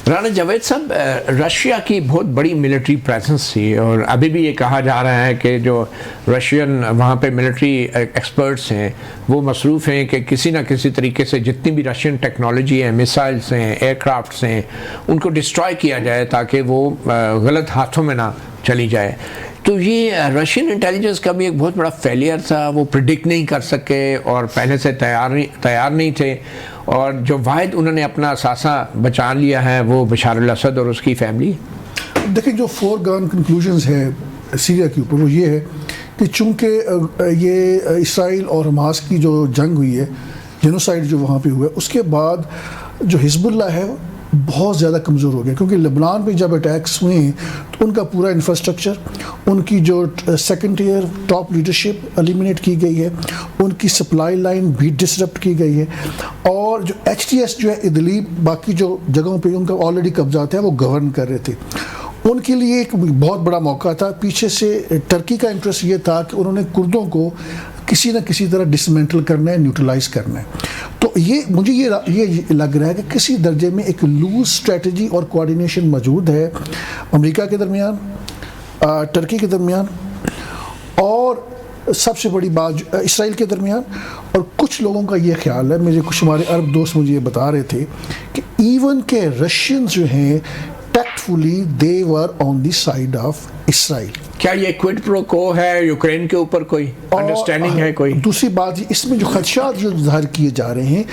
رانا جاوید صاحب، رشیا کی بہت بڑی ملٹری پریزنس تھی، اور ابھی بھی یہ کہا جا رہا ہے کہ جو رشین وہاں پہ ملٹری ایکسپرٹس ہیں وہ مصروف ہیں کہ کسی نہ کسی طریقے سے جتنی بھی رشین ٹیکنالوجی ہیں، میسائلس ہیں، ایئر کرافٹس ہیں، ان کو ڈسٹرائے کیا جائے تاکہ وہ غلط ہاتھوں میں نہ چلی جائے. تو یہ رشین انٹیلیجنس کا بھی ایک بہت بڑا فیلئر تھا، وہ پریڈکٹ نہیں کر سکے اور پہلے سے تیار نہیں تھے، اور جو واحد انہوں نے اپنا اثاثہ بچا لیا ہے وہ بشار الاسد اور اس کی فیملی. دیکھیں جو فور گران کنکلوژنز ہے سیریا کے اوپر وہ یہ ہے کہ چونکہ یہ اسرائیل اور حماس کی جو جنگ ہوئی ہے، جینوسائیڈ جو وہاں پہ ہوا ہے، اس کے بعد جو حزب اللہ ہے بہت زیادہ کمزور ہو گیا، کیونکہ لبنان پہ جب اٹیکس ہوئے ہیں تو ان کا پورا انفراسٹرکچر، ان کی جو second tier top leadership eliminate کی گئی ہے، ان کی سپلائی لائن بھی ڈسرپٹ کی گئی ہے، اور جو ایچ ٹی ایس جو ہے ادلیب باقی جو جگہوں پہ ان کا آلریڈی قبضات ہے وہ گورن کر رہے تھے. ان کے لیے ایک بہت بڑا موقع تھا. پیچھے سے ٹرکی کا انٹرسٹ یہ تھا کہ انہوں نے کردوں کو کسی نہ کسی طرح ڈسمینٹل کرنا ہے، نیوٹرلائز کرنا ہے. تو یہ مجھے یہ لگ رہا ہے کہ کسی درجے میں ایک لوز اسٹریٹجی اور کوآرڈینیشن موجود ہے امریکہ کے درمیان، ٹرکی کے درمیان، اور سب سے بڑی بات اسرائیل کے درمیان. اور کچھ لوگوں کا یہ خیال ہے، میرے کچھ ہمارے عرب دوست مجھے یہ بتا رہے تھے کہ ایون کہ رشینز جو ہیں tactfully they were on the side of Israel. کیا یہ کوئڈ پرو کو ہے یوکرین کے اوپر کوئی انڈرسٹینڈنگ ہے؟ کوئی دوسری بات اس میں جو خدشات جو ظاہر کیے جا رہے ہیں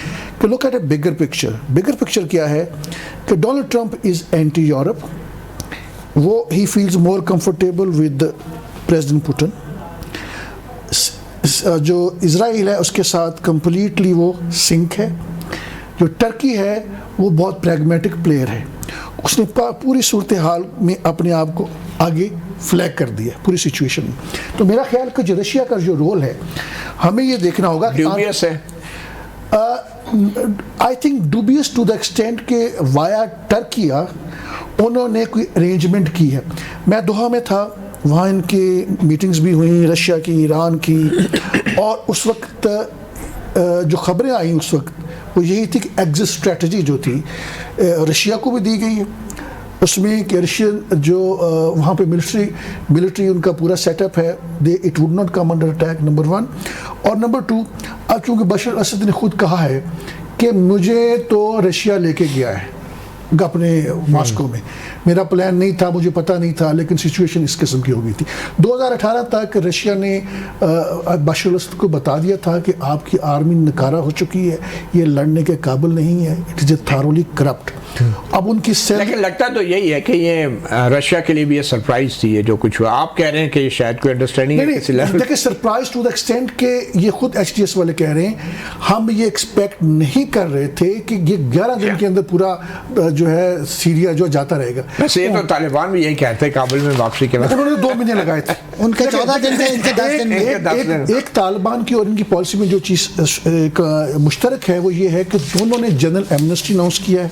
کہ look at a bigger picture کیا ہے کہ ڈونلڈ ٹرمپ از اینٹی یورپ. وہ he feels more comfortable with president Putin. جو اسرائیل ہے اس کے ساتھ کمپلیٹلی وہ سنک ہے. جو ٹرکی ہے وہ بہت پریگمیٹک پلیئر ہے، اس نے پوری صورتحال میں اپنے آپ کو آگے فلیگ کر دیا پوری سچویشن میں. تو میرا خیال کہ جو رشیا کا جو رول ہے ہمیں یہ دیکھنا ہوگا. ڈیوبیس ہے I think dubious to the extent کہ وایا ٹرکیا انہوں نے کوئی ارینجمنٹ کی ہے. میں دوحہ میں تھا، وہاں ان کی میٹنگز بھی ہوئیں رشیا کی، ایران کی، اور اس وقت جو خبریں آئیں اس وقت وہ یہی تھی کہ ایگزٹ اسٹریٹجی جو تھی رشیا کو بھی دی گئی ہے. اس میں کہ رشین جو وہاں پہ ملٹری ان کا پورا سیٹ اپ ہے، it would not come under attack, number 1. اور نمبر 2، اب چونکہ بشار الاسد نے خود کہا ہے کہ مجھے تو رشیا لے کے گیا ہے اپنے ماسکو میں، میرا پلان نہیں تھا، مجھے پتہ نہیں تھا، لیکن سچویشن اس قسم کی ہو گئی تھی. 2018 تک رشیا نے بشار الاسد کو بتا دیا تھا کہ آپ کی آرمی نکارہ ہو چکی ہے، یہ لڑنے کے قابل نہیں ہے، it is a thoroughly corrupt. اب ان کی لیکن لگتا تو یہی ہے کہ یہ رشیا کے لیے بھی یہ سرپرائز تھی یہ جو کچھ ہوا. آپ کہہ رہے ہیں کہ شاید کوئی انڈرسٹینڈنگ ہے کسی لیول. دیکھیں سرپرائز ٹو دا ایکسٹینٹ کہ یہ خود ایچ ٹی ایس والے کہہ رہے ہیں ہم یہ ایکسپیکٹ نہیں کر رہے تھے کہ یہ 11 دن کے اندر پورا جو ہے سیریا جو جاتا رہے گا. ویسے یہ تو طالبان بھی یہی کہتے ہیں کابل میں واپسی کے بعد. انہوں نے 2 مہینے لگائے تھے، ان کے 14 دن تھے، ان کے 10 دن. ایک طالبان کی اور ان کی پالیسی میں جو چیز مشترک ہے وہ یہ ہے کہ دونوں نے جنرل ایمنسٹی اناؤنس کیا ہے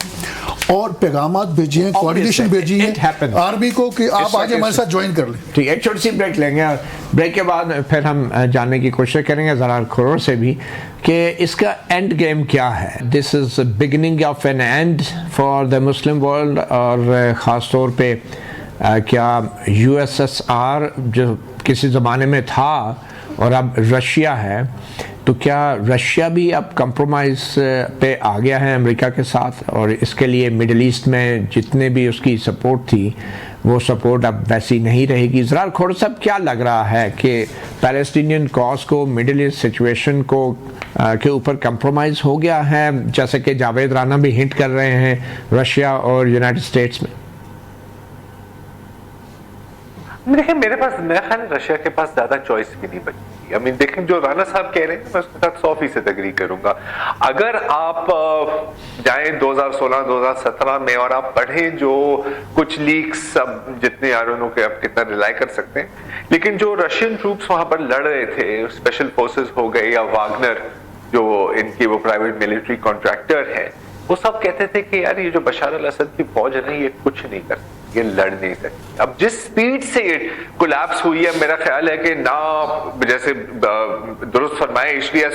اور پیغامات بھیجے ہیں، کوآرڈینیشن بھیجی ہے آرمی کو کہ آپ آج ہمارے ساتھ جوائن کر لیں. ٹھیک ہے، ایک چھوٹی سی بریک لیں گے، اور بریک کے بعد پھر ہم جاننے کی کوشش کریں گے زرار کھرور سے بھی کہ اس کا اینڈ گیم کیا ہے. This is beginning of an end for the Muslim world, اور خاص طور پہ کیا یو ایس ایس آر جو کسی زمانے میں تھا اور اب رشیا ہے، تو کیا رشیا بھی اب کمپرومائز پہ آ گیا ہے امریکہ کے ساتھ، اور اس کے لیے مڈل ایسٹ میں جتنے بھی اس کی سپورٹ تھی وہ سپورٹ اب ویسی نہیں رہے گی. زرار کھوڑ صاحب کیا لگ رہا ہے کہ پیلسٹینین کاز کو مڈل ایسٹ سچویشن کو کے اوپر کمپرومائز ہو گیا ہے، جیسے کہ جاوید رانا بھی ہنٹ کر رہے ہیں رشیا اور یونائٹڈ اسٹیٹس میں؟ دیکھیں میرے خیال رشیا کے پاس زیادہ چوائس بھی نہیں بچی. دیکھیں جو رانا صاحب کہہ رہے ہیں میں اس کے ساتھ 100% اگری کروں گا. اگر آپ جائیں 2016-2017 میں اور آپ پڑھیں جو کچھ لیکس، اب جتنے آرونوں کے آپ کتنا ریلائی کر سکتے ہیں، لیکن جو رشین ٹروپس وہاں پر لڑ رہے تھے، اسپیشل فورسز ہو گئے یا واگنر جو ان کی وہ پرائیویٹ ملٹری کانٹریکٹر ہیں، وہ سب کہتے تھے کہ یار یہ جو بشار الاسد کی فوج ہے نا یہ کچھ نہیں کر سکتی، یہ لڑ نہیں سکتی. اب جس سپیڈ سے یہ کولیپس ہوئی ہے، میرا خیال ہے کہ نہ جیسے درست فرمائے ایچ ڈی ایس